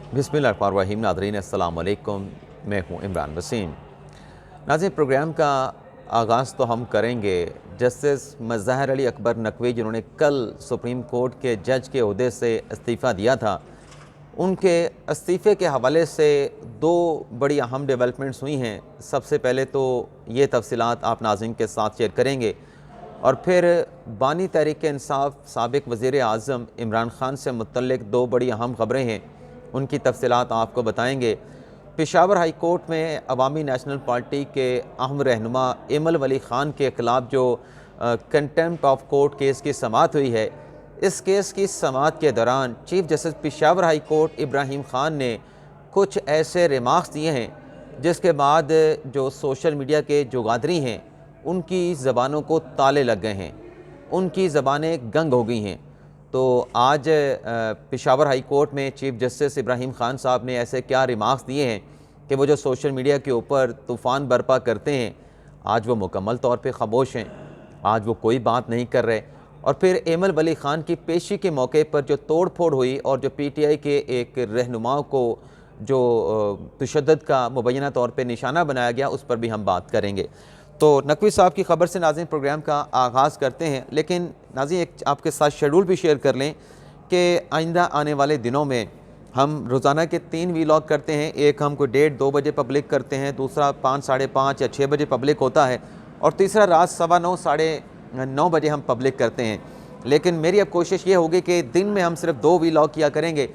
बिस्मिल्लाहिर्रहमानिर्रहीम। नाज़रीन अस्सलाम वालेकुम, मैं हूँ इमरान वसीम। नाज़रीन, प्रोग्राम का आगाज़ तो हम करेंगे जस्टिस मज़ाहिर अली अकबर नकवी, जिन्होंने कल सुप्रीम कोर्ट के जज के ओहदे से इस्तीफ़ा दिया था। उनके इस्तीफ़े के हवाले से दो बड़ी अहम डेवलपमेंट्स हुई हैं। सबसे पहले तो ये तफसीलात आप नाज़रीन के साथ शेयर करेंगे और फिर बानी तहरीक इंसाफ साबिक़ वज़ीर आज़म इमरान ख़ान से मुतल्लिक़ दो बड़ी अहम ख़बरें हैं, उनकी तफसीलात आपको बताएंगे। पेशावर हाई कोर्ट में अवामी नेशनल पार्टी के अहम रहनुमा एमल वली ख़ान के ख़िलाफ़ जो कंटेम्प्ट ऑफ कोर्ट केस की समाअत हुई है, इस केस की समाअत के दौरान chief justice Peshawar high court Ibrahim Khan ने कुछ ऐसे रिमार्क्स दिए हैं जिसके बाद जो सोशल मीडिया के जुगादरी हैं उनकी ज़बानों को ताले लग गए हैं, उनकी ज़बानें गंग हो गई हैं। तो आज पेशावर हाई कोर्ट में चीफ जस्टिस इब्राहिम ख़ान साहब ने ऐसे क्या रिमार्क्स दिए हैं कि वो जो सोशल मीडिया के ऊपर तूफ़ान बर्पा करते हैं, आज वो मुकम्मल तौर पे खामोश हैं, आज वो कोई बात नहीं कर रहे। और फिर एमल वली ख़ान की पेशी के मौके पर जो तोड़ फोड़ हुई और जो PTI के एक रहनुमा को जो तशद्दुद का मुबैना तौर पर निशाना बनाया गया, उस पर भी हम बात करेंगे। तो नकवी साहब की ख़बर से नाज़रीन प्रोग्राम का आगाज़ करते हैं, लेकिन नाज़रीन एक आपके साथ शेड्यूल भी शेयर कर लें कि आइंदा आने वाले दिनों में हम रोज़ाना के 3 वीलॉग करते हैं। एक हम कोई 1:30-2 बजे पब्लिक करते हैं, दूसरा 5, साढ़े 5 या 6 बजे पब्लिक होता है, और तीसरा रात 9:15, साढ़े 9 बजे हम पब्लिक करते हैं। लेकिन मेरी अब कोशिश ये होगी कि दिन में हम सिर्फ 2 वीलॉग किया करेंगे,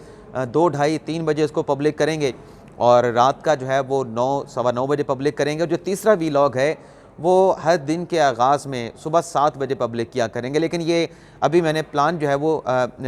2, ढाई, 3 बजे इसको पब्लिक करेंगे और रात का जो है वो 9, सवा 9 बजे पब्लिक करेंगे। और जो तीसरा वीलॉग है वो हर दिन के आगाज़ में सुबह 7 बजे पब्लिक किया करेंगे। लेकिन ये अभी मैंने प्लान जो है वो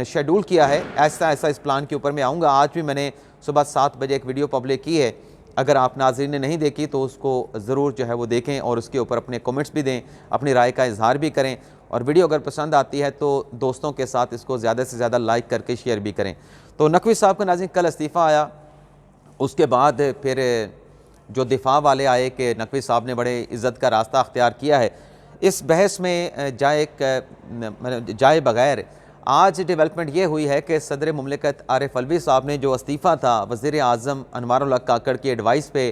शेड्यूल किया है, ऐसा ऐसा इस प्लान के ऊपर मैं आऊँगा। आज भी मैंने सुबह 7 बजे एक वीडियो पब्लिक की है, अगर आप नाज़रीन ने नहीं देखी तो उसको ज़रूर जो है वो देखें और उसके ऊपर अपने कमेंट्स भी दें, अपनी राय का इजहार भी करें। और वीडियो अगर पसंद आती है तो दोस्तों के साथ इसको ज़्यादा से ज़्यादा लाइक करके शेयर भी करें। तो नकवी साहब का नाज़रीन कल इस्तीफ़ा आया, उसके बाद फिर जो दिफा वाले आए कि नकवी साहब ने बड़े इज़्ज़त का रास्ता अख्तियार किया है। इस बहस में जाए बगैर आज डेवलपमेंट ये हुई है कि सदर मुमलिकत आरिफ अलवी साहब ने जो इस्तीफ़ा था वज़ीर आज़म अनवारुल हक काकड़ की एडवाइस पे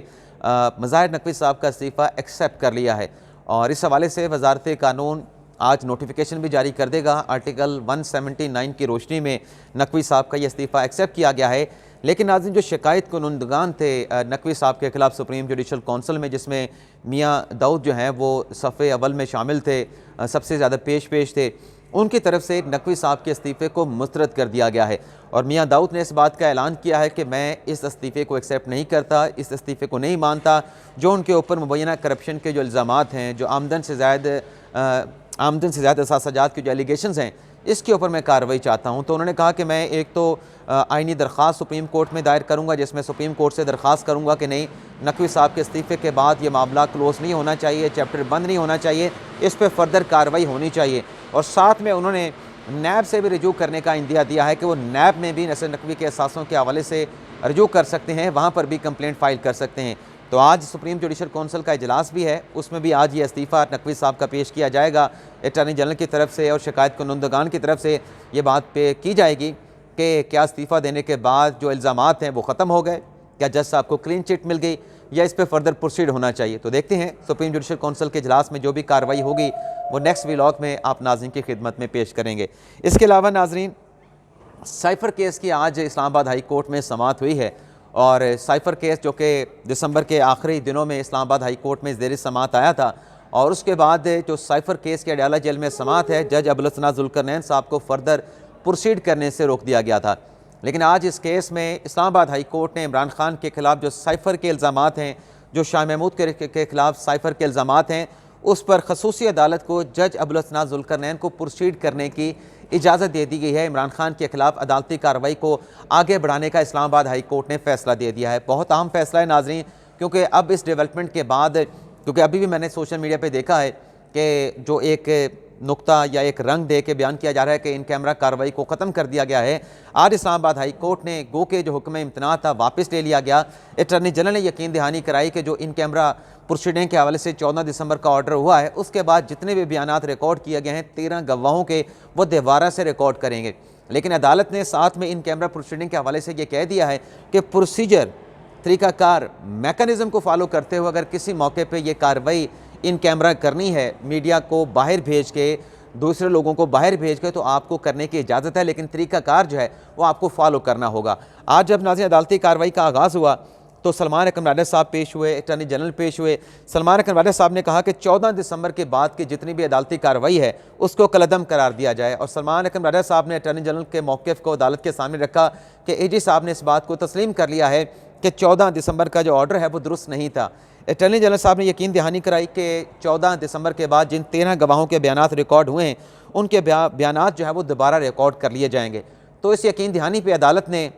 मज़ाहिर नकवी साहब का इस्तीफ़ा एक्सेप्ट कर लिया है। और इस हवाले से वजारत कानून आज नोटिफिकेशन भी जारी कर देगा। आर्टिकल 179 की रोशनी में नकवी साहब का ये इस्तीफ़ा एक्सेप्ट किया गया है। लेकिन नाज़रीन, जो शिकायत कुनंदगान थे नकवी साहब के ख़िलाफ़ सुप्रीम जुडिशल कौंसिल में, जिसमें मियाँ दाऊद जो हैं वो सफ़े अव्वल में शामिल थे, सबसे ज़्यादा पेश थे, उनकी तरफ से नकवी साहब के इस्तीफ़े को मुस्तरद कर दिया गया है। और मियाँ दाऊद ने इस बात का ऐलान किया है कि मैं इस इस्तीफ़े को एक्सेप्ट नहीं करता, इस इस्तीफ़े को नहीं मानता। जो उनके ऊपर मुबैना करप्शन के जो इल्ज़ामात हैं, जो आमदन से ज़्यादा असासाजात के जो एलिगेशंस हैं, इसके ऊपर मैं कार्रवाई चाहता हूँ। तो उन्होंने कहा कि मैं एक तो आइनी दरख्वास्त सुप्रीम कोर्ट में दायर करूँगा, जिसमें सुप्रीम कोर्ट से दरख्वास्त करूँगा कि नहीं, नकवी साहब के इस्तीफ़े के बाद ये मामला क्लोज़ नहीं होना चाहिए, चैप्टर बंद नहीं होना चाहिए, इस पर फर्दर कार्रवाई होनी चाहिए। और साथ में उन्होंने नैब से भी रजू करने का इंदिया दिया है कि वो नैब में भी नसर नकवी के असासों के हवाले से रजू कर सकते हैं, वहाँ पर भी कंप्लेंट फ़ाइल कर सकते हैं। तो आज सुप्रीम जुडिशल कौंसिल का इजलास भी है, उसमें भी आज ये इस्तीफ़ा नकवी साहब का पेश किया जाएगा। अटॉर्नी जनरल की तरफ से और शिकायत कुनंदगान की तरफ से ये बात पे की जाएगी कि क्या इस्तीफ़ा देने के बाद जो इल्ज़ामात हैं वो ख़त्म हो गए, क्या जज साहब को क्लीन चिट मिल गई, या इस पर फर्दर प्रोसीड होना चाहिए। तो देखते हैं सुप्रीम जुडिशल कौंसिल के इजलास में जो भी कार्रवाई होगी वो नेक्स्ट व्लॉग में आप नाज़रीन की खिदमत में पेश करेंगे। इसके अलावा नाज़रीन, साइफ़र केस की आज इस्लामाबाद हाई कोर्ट में समाअत हुई है। और साइफ़र केस जो कि दिसंबर के आखिरी दिनों में इस्लामाबाद हाई कोर्ट में ज़ेर समाअत आया था, और उसके बाद जो साइफ़र केस के अडयाला जेल में समाअत है, जज अबुल हसन ज़ुल्करनैन साहब को फर्दर प्रोसीड करने से रोक दिया गया था। लेकिन आज इस केस में इस्लामाबाद हाई कोर्ट ने इमरान ख़ान के ख़िलाफ़ जो साइफ़र के इल्ज़ामात हैं, जो शाह महमूद के ख़िलाफ़ साइफ़र के इल्ज़ामात हैं, उस पर खसूसी अदालत को जज अबुल हसन ज़ुल्करनैन को प्रोसीड करने की इजाज़त दे दी गई है। इमरान ख़ान के ख़िलाफ़ अदालती कार्रवाई को आगे बढ़ाने का इस्लामाबाद हाई कोर्ट ने फ़ैसला दे दिया है। बहुत अहम फ़ैसला है नाज़रीन, क्योंकि अब इस डेवलपमेंट के बाद, क्योंकि अभी भी मैंने सोशल मीडिया पे देखा है कि जो एक नुक्ता या एक रंग दे के बयान किया जा रहा है कि इन कैमरा कार्रवाई को ख़त्म कर दिया गया है। आज इस्लामाबाद हाई कोर्ट ने गो के जो हुक्म इम्तना था वापस ले लिया गया। अटॉर्नी जनरल ने यकीन दहानी कराई कि जो इन कैमरा प्रोसीडिंग के हवाले से 14 दिसंबर का ऑर्डर हुआ है, उसके बाद जितने भी बयानात रिकॉर्ड किए गए हैं 13 गवाहों के, वो दोबारा से रिकॉर्ड करेंगे। लेकिन अदालत ने साथ में इन कैमरा प्रोसीडिंग के हवाले से ये कह दिया है कि प्रोसीजर, तरीक़ाकार, मैकेनिज़्म को फॉलो करते हुए अगर किसी मौके पे ये कार्रवाई इन कैमरा करनी है, मीडिया को बाहर भेज के, दूसरे लोगों को बाहर भेज के, तो आपको करने की इजाज़त है, लेकिन तरीक़ाकार जो है वो आपको फॉलो करना होगा। आज जब नाज़रीन अदालती कार्रवाई का आगाज़ हुआ तो सलमान अकरम राजा साहब पेश हुए, अटॉर्नी जनरल पेश हुए। सलमान अकरम राजा साहब ने कहा कि 14 दिसंबर के बाद की जितनी भी अदालती कार्रवाई है उसको कलअदम करार दिया जाए, और सलमान अकरम राजा साहब ने अटॉर्नी जनरल के मौक़िफ़ को अदालत के सामने रखा कि एजी साहब ने इस बात को तस्लीम कर लिया है कि 14 दिसंबर का जो ऑर्डर है वो दुरुस्त नहीं था। अटॉर्नी जनरल साहब ने यकीन दहानी कराई कि 14 दिसंबर के बाद जिन 13 गवाहों के बयानात रिकॉर्ड हुए हैं उनके बयानात जो है वो दोबारा रिकॉर्ड कर लिए जाएंगे। तो इस यकीन दहानी पर अदालत ने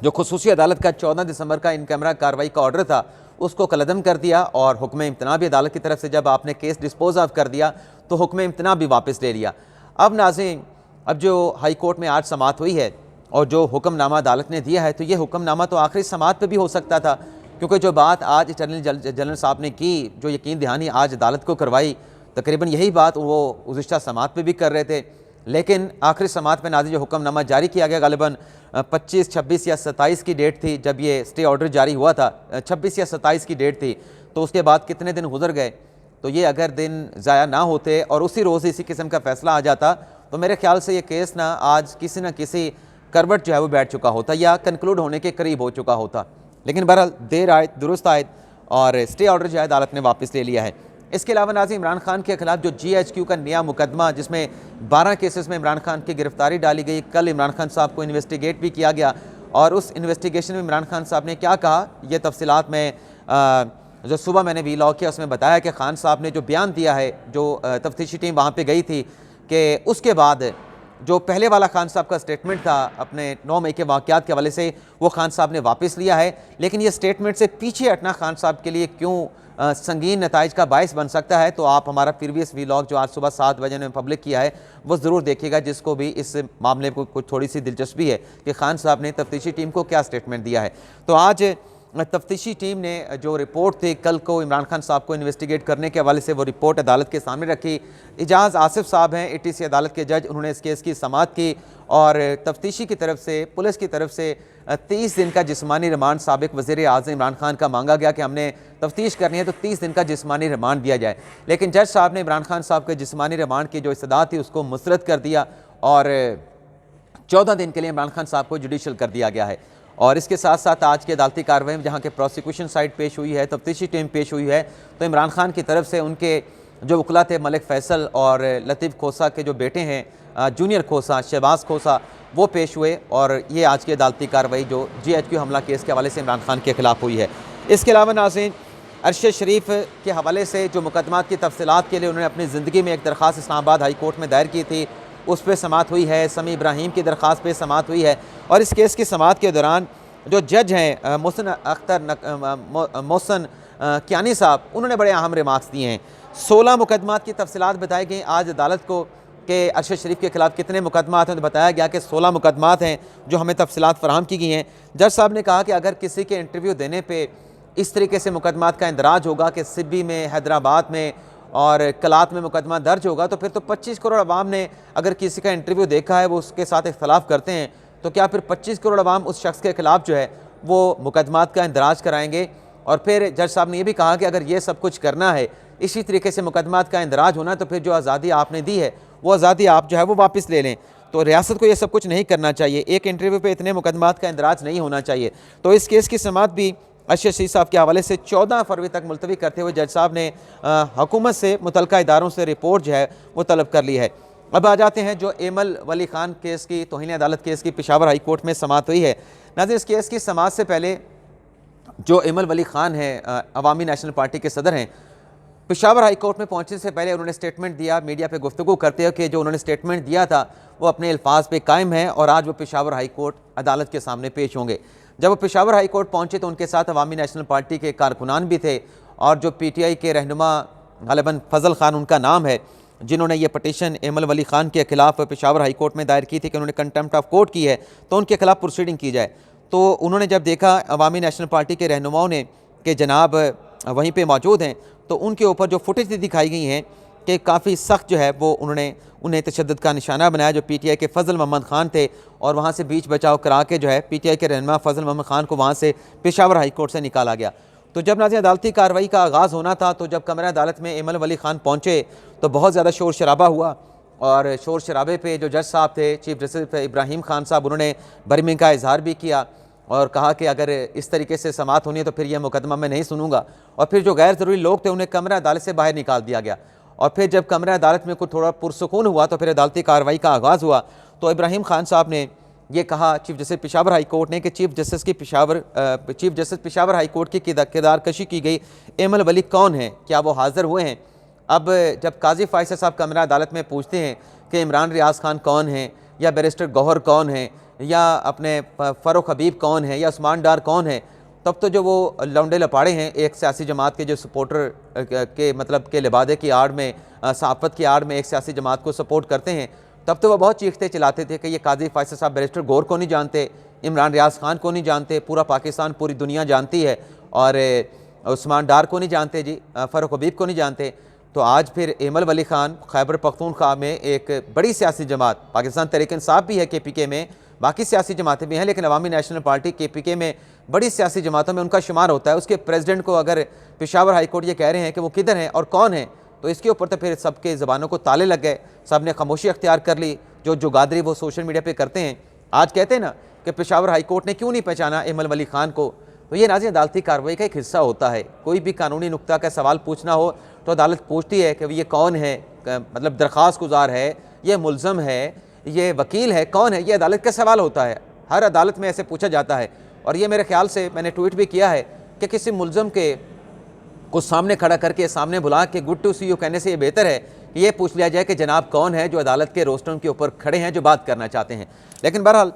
जो खुसूसी अदालत का 14 दिसंबर का इन कैमरा कार्रवाई का ऑर्डर था उसको कलअदम कर दिया, और हुक्म इम्तना भी अदालत की तरफ से जब आपने केस डिस्पोज ऑफ कर दिया तो हुक्म इम्तना भी वापस ले लिया। अब नाज़रीन, अब जो हाई कोर्ट में आज समाअत हुई है और जो हुक्मनामा अदालत ने दिया है, तो ये हुक्मनामा तो आखिरी समाअत पे भी हो सकता था, क्योंकि जो बात आज अटॉर्नी जनरल साहब ने की, जो यकीन दहानी आज अदालत को करवाई, तकरीबन यही बात वो गुज़िश्ता समाअत पे भी कर रहे थे। लेकिन आखिरी समाअत में नाज़रीन जो हुक्मनामा जारी किया गया, गालिबन 25, 26 या 27 की डेट थी जब ये स्टे ऑर्डर जारी हुआ था, 26 या 27 की डेट थी, तो उसके बाद कितने दिन गुजर गए। तो ये अगर दिन ज़ाया ना होते और उसी रोज़ इसी किस्म का फ़ैसला आ जाता तो मेरे ख्याल से ये केस ना आज किसी न किसी करवट जो है वो बैठ चुका होता या कंक्लूड होने के करीब हो चुका होता। लेकिन बहरहाल देर आयत दुरुस्त आयत, और स्टे ऑर्डर जो है अदालत ने वापस ले लिया है। इसके अलावा नाज़रीन इमरान खान के खिलाफ जो GHQ का नया मुकदमा, जिसमें 12 केसेस में इमरान खान की गिरफ्तारी डाली गई, कल इमरान खान साहब को इन्वेस्टिगेट भी किया गया, और उस इन्वेस्टिगेशन में इमरान खान साहब ने क्या कहा, ये तफसीलात में जो सुबह मैंने वीलॉग किया उसमें बताया कि खान साहब ने जो बयान दिया है, जो तफ्तीशी टीम वहाँ पर गई थी, कि उसके बाद जो पहले वाला खान साहब का स्टेटमेंट था अपने 9 मई के वाक़यात के हवाले से, वो खान साहब ने वापस लिया है। लेकिन ये स्टेटमेंट से पीछे हटना खान साहब के लिए क्यों संगीन नताइज का बायस बन सकता है, तो आप हमारा प्रीवियस वीलॉग जो आज सुबह 7 बजे ने पब्लिक किया है वो ज़रूर देखिएगा, जिसको भी इस मामले को कुछ थोड़ी सी दिलचस्पी है कि खान साहब ने तफ्तीशी टीम को क्या स्टेटमेंट दिया है। तो आज तफ्तीशी टीम ने जो रिपोर्ट थी कल को इमरान खान साहब को इन्वेस्टिगेट करने के हवाले से, वो रिपोर्ट अदालत के सामने रखी। इजाज़ आसिफ साहब हैं ATC अदालत के जज, उन्होंने इस केस की समाअत की, और तफ्तीशी की तरफ से, पुलिस की तरफ से 30 दिन का जिस्मानी रिमांड साबिक वज़ीर आज़म इमरान खान का मांगा गया कि हमने तफ्तीश करनी है तो 30 दिन का जिस्मानी रिमांड दिया जाए। लेकिन जज साहब ने इमरान खान साहब के जिस्मानी रिमांड की जो इस्तदा थी उसको मुस्तरद कर दिया, और 14 दिन के लिए इमरान खान साहब को जुडिशल कर दिया गया है। और इसके साथ साथ आज की अदालती कार्रवाई में जहाँ के प्रोसिक्यूशन साइड पेश हुई है, तफ्तीशी टीम पेश हुई है, तो इमरान खान की तरफ से उनके जो वकला थे मलिक फैसल और लतीफ़ खोसा के जो बेटे हैं जूनियर खोसा, शहबाज खोसा, वो पेश हुए, और ये आज की अदालती कार्रवाई जो GHQ हमला केस के हवाले से इमरान खान के खिलाफ हुई है। इसके अलावा नाज़रीन अरशद शरीफ के हवाले से जो मुकदमात की तफसीलात के लिए उन्होंने अपनी ज़िंदगी में एक दरख्वास्त इस्लामाबाद हाई कोर्ट में दायर की थी, उस पर समाअत हुई है। समी इब्राहिम की दरख्वास्त पे समाअत हुई है, और इस केस की समाअत के दौरान जो जज हैं मोहसन कियानी साहब, उन्होंने बड़े अहम रिमार्क्स दिए हैं। 16 मुकदमात की तफसीलात बताई गई आज अदालत को कि अरशद शरीफ के खिलाफ कितने मुकदमात हैं, तो बताया गया कि 16 मुकदमात हैं जो हमें तफसीलात फराहम की गई हैं। जज साहब ने कहा कि अगर किसी के इंटरव्यू देने पर इस तरीके से मुकदमात का इंदराज होगा कि सिब्बी में, हैदराबाद में और कलात में मुकदमा दर्ज होगा, तो फिर तो 25 करोड़ अवाम ने अगर किसी का इंटरव्यू देखा है, वो उसके साथ इख्तलाफ करते हैं, तो क्या फिर 25 करोड़ अवाम उस शख्स के खिलाफ जो है वो मुकदमात का इंदराज कराएंगे। और फिर जज साहब ने यह भी कहा कि अगर ये सब कुछ करना है, इसी तरीके से मुकदमात का इंदराज होना, तो फिर जो आज़ादी आपने दी है वो आज़ादी आप जो है वो वापस ले लें। तो रियासत को ये सब कुछ नहीं करना चाहिए, एक इंटरव्यू पे इतने मुकदमात का इंदराज नहीं होना चाहिए। तो इस केस की समाअत भी अरशद शरीफ साहब के हवाले से 14 फरवरी तक मुलतवी करते हुए जज साहब ने हुकूमत से, मुतल्लिका इदारों से रिपोर्ट जो है वो तलब कर ली है। अब आ जाते हैं जो एमल वली खान केस की, तौहीन अदालत केस की पेशावर हाई कोर्ट में समाअत हुई है। नाज़रीन इस केस की समाअत से पहले जो एमल वली खान है अवामी नेशनल पार्टी के सदर हैं, पेशावर हाई कोर्ट में पहुंचने से पहले उन्होंने स्टेटमेंट दिया, मीडिया पे गुफ्तगू करते हुए कि जो उन्होंने स्टेटमेंट दिया था वो अपने अल्फाज पे कायम है, और आज वो पेशावर हाई कोर्ट अदालत के सामने पेश होंगे। जब वो पेशावर हाई कोर्ट पहुंचे तो उनके साथ अवामी नेशनल पार्टी के कारकुनान भी थे, और जो PTI के रहनुमा गालिबन फजल खान उनका नाम है, जिन्होंने ये पटिशन एमल वली खान के खिलाफ पेशावर हाई कोर्ट में दायर की थी कि उन्होंने कंटेम्प्ट ऑफ कोर्ट की है तो उनके खिलाफ प्रोसीडिंग की जाए। तो उन्होंने जब देखा अवामी नेशनल पार्टी के रहनुमाओं ने कि जनाब वहीं पे मौजूद हैं, तो उनके ऊपर जो फुटेज दिखाई गई हैं कि काफ़ी सख्त जो है वो उन्हें तशद्दुद का निशाना बनाया, जो PTI के फजल मोहम्मद ख़ान थे, और वहाँ से बीच बचाव करा के जो है PTI के रहनुमा फजल मोहम्मद ख़ान को वहाँ से पेशावर हाई कोर्ट से निकाला गया। तो जब नाज़रीन अदालती कार्रवाई का आगाज़ होना था, तो जब कमरा अदालत में एमल वली ख़ान पहुँचे तो बहुत ज़्यादा शोर शराबा हुआ, और शोर शराबे पे जो जज साहब थे, चीफ जस्टिस इब्राहिम खान साहब, उन्होंने बरहमी का इजहार भी किया और कहा कि अगर इस तरीके से समाअत होनी है तो फिर यह मुकदमा मैं नहीं सुनूंगा। और फिर जो गैर ज़रूरी लोग थे उन्हें कमरा अदालत से बाहर निकाल दिया गया। और फिर जब कमरा अदालत में कुछ थोड़ा पुरसुकून हुआ तो फिर अदालती कार्रवाई का आगाज़ हुआ। तो इब्राहिम खान साहब ने ये कहा, chief justice Peshawar high court ने, कि chief justice Peshawar high court की किरदार कशी की गई एमल वली कौन है, क्या वो हाज़िर हुए हैं। अब जब काजी फाइसर साहब कमरा अदालत में पूछते हैं कि इमरान रियाज खान कौन है, या बैरिस्टर गौहर कौन है, या अपने फ़ारूक हबीब कौन है, या उस्मान डार कौन है, तब तो जो वो लौंडे लपाड़े हैं एक सियासी जमात के, जो सपोर्टर के मतलब के लिबादे की आड़ में, सहाफ़त की आड़ में एक सियासी जमात को सपोर्ट करते हैं, तब तो वह बहुत चीखते चिल्लाते थे कि ये काजी फाइसर साहब बैरिस्टर गौहर को नहीं जानते, इमरान रियाज खान को नहीं जानते, पूरा पाकिस्तान पूरी दुनिया जानती है, और उस्मान डार को नहीं जानते जी, फ़ारूक हबीब को नहीं जानते। तो आज फिर एमल वली ख़ान खैबर पख्तूनख्वा में एक बड़ी सियासी जमात, पाकिस्तान तहरीक-ए-इंसाफ भी है KPK में, बाकी सियासी जमातें भी हैं, लेकिन अवामी नेशनल पार्टी KPK में बड़ी सियासी जमातों में उनका शुमार होता है। उसके प्रेसिडेंट को अगर पेशावर हाई कोर्ट ये कह रहे हैं कि वो किधर हैं और कौन है, तो इसके ऊपर तो फिर सबके ज़बानों को ताले लग गए, सब ने खामोशी अख्तियार कर ली। जो जुगादरी वो सोशल मीडिया पर करते हैं, आज कहते हैं ना कि पेशावर हाई कोर्ट ने क्यों नहीं पहचाना एमल वली ख़ान को, तो ये नाज़रीन अदालती कार्रवाई का एक हिस्सा होता है। कोई भी कानूनी नुक्ता का सवाल पूछना हो तो अदालत पूछती है कि ये कौन है, मतलब दरख्वास्त गुजार है, ये मुल्ज़म है, ये वकील है, कौन है, ये अदालत का सवाल होता है। हर अदालत में ऐसे पूछा जाता है। और ये मेरे ख्याल से मैंने ट्वीट भी किया है कि किसी मुल्ज़म को सामने खड़ा करके, सामने बुला के गुड टू सी यू कहने से ये बेहतर है कि ये पूछ लिया जाए कि जनाब कौन है जो अदालत के रोस्टरों के ऊपर खड़े हैं, जो बात करना चाहते हैं। लेकिन बहरहाल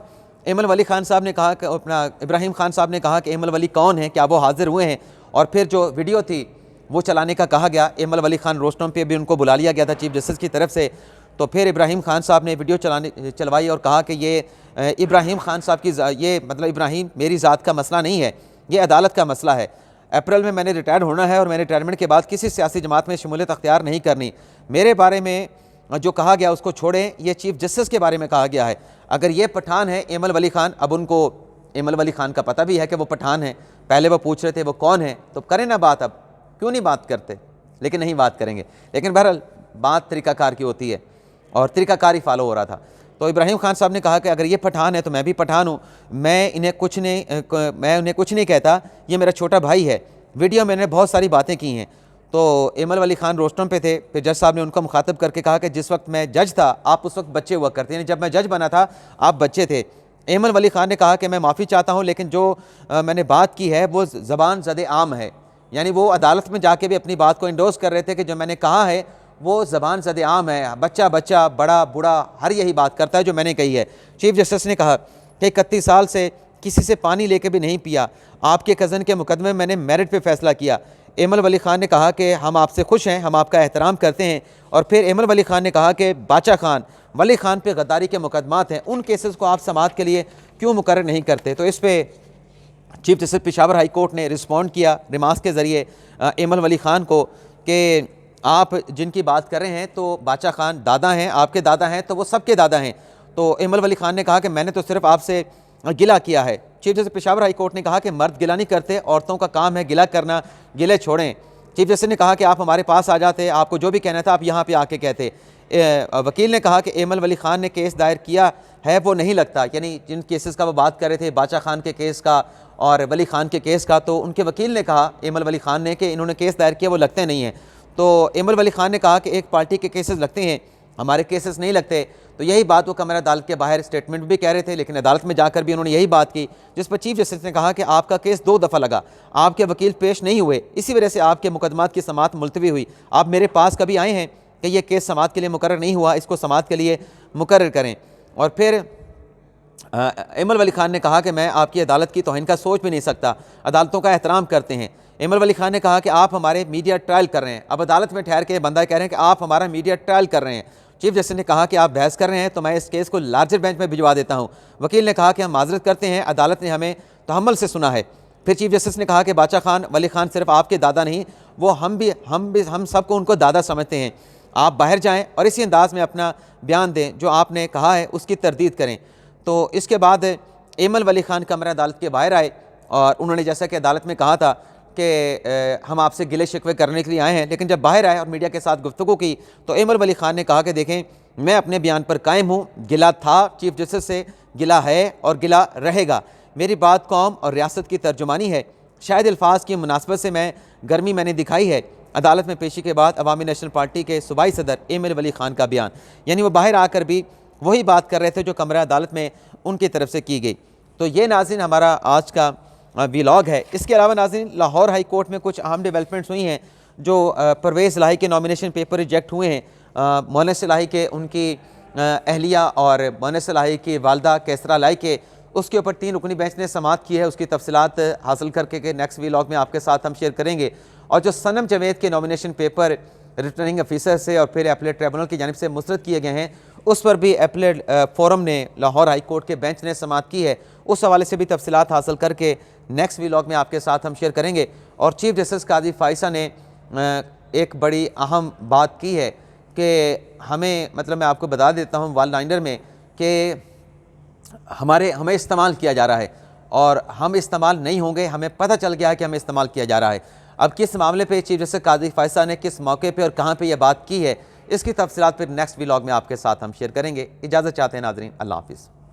एमल वली ख़ान साहब ने कहा कि अपना इब्राहिम खान साहब ने कहा कि एमल वली कौन है, क्या वो हाज़िर हुए हैं, और फिर जो वीडियो थी वो चलाने का कहा गया। एमल वली ख़ान रोस्टरों पे भी उनको बुला लिया गया था चीफ जस्टिस की तरफ से। तो फिर इब्राहिम खान साहब ने वीडियो चलवाई और कहा कि ये इब्राहिम खान साहब की ये मतलब इब्राहिम मेरी ज़ात का मसला नहीं है, ये अदालत का मसला है। अप्रैल में मैंने रिटायर होना है और मैंने रिटायरमेंट के बाद किसी सियासी जमात में शमूलियत अख्तियार नहीं करनी। मेरे बारे में जो कहा गया उसको छोड़ें, ये चीफ जस्टिस के बारे में कहा गया है। अगर ये पठान है एमल वली ख़ान, अब उनको एमल वली ख़ान का पता भी है कि वो पठान है, पहले वो पूछ रहे थे वो कौन है, तो करें ना बात, अब क्यों नहीं बात करते, लेकिन नहीं बात करेंगे। लेकिन बहरहाल बात तरीक़ाकार की होती है और तरीक़ाकार ही फॉलो हो रहा था। तो इब्राहिम खान साहब ने कहा कि अगर ये पठान है तो मैं भी पठान हूँ, मैं उन्हें कुछ नहीं कहता, ये मेरा छोटा भाई है। वीडियो में मैंने बहुत सारी बातें की हैं। तो एमल वली ख़ान रोस्टरों पे थे। फिर जज साहब ने उनको मुखातब करके कहा कि जिस वक्त मैं जज था आप उस वक्त बच्चे हुआ करते, यानी जब मैं जज बना था आप बच्चे थे। एमल वली ख़ान ने कहा कि मैं माफ़ी चाहता हूँ, लेकिन जो मैंने बात की है वो ज़बान ज़द आम है, यानी वो अदालत में जाके भी अपनी बात को इंडोर्स कर रहे थे कि जो मैंने कहा है वो ज़बान ज़द आम है, बच्चा बच्चा बड़ा बूढ़ा हर यही बात करता है जो मैंने कही है। चीफ जस्टिस ने कहा कि 31 साल से किसी से पानी लेके भी नहीं पिया, आपके कज़न के मुकदमे में मैंने मेरिट पे फ़ैसला किया। एमल वली ख़ान ने कहा कि हम आपसे खुश हैं, हम आपका एहतराम करते हैं। और फिर एमल वली ख़ान ने कहा कि बाचा खान वली ख़ान पे गद्दारी के मुकदमात हैं, उन केसेस को आप समाअत के लिए क्यों मुकर्रर नहीं करते। तो इस पर chief justice Peshawar high court ने रिस्पॉन्ड किया रिमार्क्स के ज़रिए एमल वली ख़ान को कि आप जिनकी बात कर रहे हैं तो बाचा खान दादा हैं, आपके दादा हैं, तो वो सबके दादा हैं। तो एमल वली ख़ान ने कहा कि मैंने तो सिर्फ आपसे गिला किया है। Chief justice Peshawar high court ने कहा कि मर्द गिला नहीं करते, औरतों का काम है गिला करना, गिले छोड़ें। चीफ जस्टिस ने कहा कि आप हमारे पास आ जाते, आपको जो भी कहना था आप यहाँ पे आके कहते। वकील ने कहा कि एमल वली ख़ान ने केस दायर किया है वो नहीं लगता, यानी जिन केसेस का वो बात कर रहे थे बाचा खान के केस का और वली ख़ान के केस का, तो उनके वकील ने कहा एमल वली ख़ान ने कि इन्होंने केस दायर किया वो लगते नहीं हैं। तो एमल वली ख़ान ने कहा कि एक पार्टी के केसेस लगते हैं, हमारे केसेस नहीं लगते। तो यही बात वो कमरा अदालत के बाहर स्टेटमेंट भी कह रहे थे, लेकिन अदालत में जाकर भी उन्होंने यही बात की, जिस पर चीफ जस्टिस ने कहा कि आपका केस 2 दफ़ा लगा, आपके वकील पेश नहीं हुए, इसी वजह से आपके मुकदमात की समाअत मुलतवी हुई। आप मेरे पास कभी आए हैं कि ये केस समाअत के लिए मुकर्रर नहीं हुआ, इसको समाअत के लिए मुकर्रर करें। और फिर एमल वली ख़ान ने कहा कि मैं आपकी अदालत की तौहीन का सोच भी नहीं सकता, अदालतों का एहतराम करते हैं। एमल वली ख़ान ने कहा कि आप हमारे मीडिया ट्रायल कर रहे हैं। अब अदालत में ठहर के बंदा कह रहे हैं कि आप हमारा मीडिया ट्रायल कर रहे हैं। चीफ जस्टिस ने कहा कि आप बहस कर रहे हैं तो मैं इस केस को लार्जर बेंच में भिजवा देता हूं। वकील ने कहा कि हम माजरत करते हैं, अदालत ने हमें तहम्मुल से सुना है। फिर चीफ जस्टिस ने कहा कि बाचा खान वली ख़ान सिर्फ आपके दादा नहीं, वो हम सबको उनको दादा समझते हैं। आप बाहर जाएं और इसी अंदाज में अपना बयान दें जो आपने कहा है उसकी तरदीद करें। तो इसके बाद एमल वली खान कमरा अदालत के बाहर आए और उन्होंने जैसा कि अदालत में कहा था कि हम आपसे गिले शिकवे करने के लिए आए हैं, लेकिन जब बाहर आए और मीडिया के साथ गुफ्तगू की तो एमल वली खान ने कहा कि देखें, मैं अपने बयान पर कायम हूँ, गिला था चीफ जस्टिस से, गिला है और गिला रहेगा। मेरी बात कौम और रियासत की तर्जुमानी है। शायद अल्फाज की मुनासबत से गर्मी मैंने दिखाई है। अदालत में पेशी के बाद अवामी नेशनल पार्टी के सूबाई सदर एमल वली खान का बयान, यानी वो बाहर आकर भी वही बात कर रहे थे जो कमरा अदालत में उनकी तरफ से की गई। तो ये नाज़रीन हमारा आज का व्लॉग है। इसके अलावा नाज़रीन लाहौर हाई कोर्ट में कुछ अहम डेवलपमेंट्स हुई हैं। जो परवेज़ लाही के नॉमिनेशन पेपर रिजेक्ट हुए हैं, मोनस लाही के उनकी अहलिया और मोनस लाही की वालदा कैसरा लाही के, उसके ऊपर 3 रुकनी बेंच ने समाअत की है। उसकी तफसीलात हासिल करके के नेक्स्ट व्लॉग में आपके साथ हम शेयर करेंगे। और जो सनम जवेद के नॉमिनेशन पेपर रिटर्निंग अफीसर से और फिर एपलेट ट्रिब्यूनल की जानिब से मुस्तरद किए गए हैं, उस पर भी एपलेट फोरम ने लाहौर हाई कोर्ट के बेंच ने समाअत की है। उस हवाले से भी तफसीलात हासिल करके नेक्स्ट व्लॉग में आपके साथ हम शेयर करेंगे। और चीफ जस्टिस काजी फायसा ने एक बड़ी अहम बात की है कि हमें, मतलब मैं आपको बता देता हूँ वन लाइनर में, कि हमें इस्तेमाल किया जा रहा है और हम इस्तेमाल नहीं होंगे। हमें पता चल गया है कि हमें इस्तेमाल किया जा रहा है। अब किस मामले पे चीफ जस्टिस काजी फायसा ने किस मौके पे और कहाँ पे ये बात की है, इसकी तफसीलात फिर नेक्स्ट व्लॉग में आपके साथ हम शेयर करेंगे। इजाज़त चाहते हैं नाज़रीन, अल्लाह हाफ़िज़।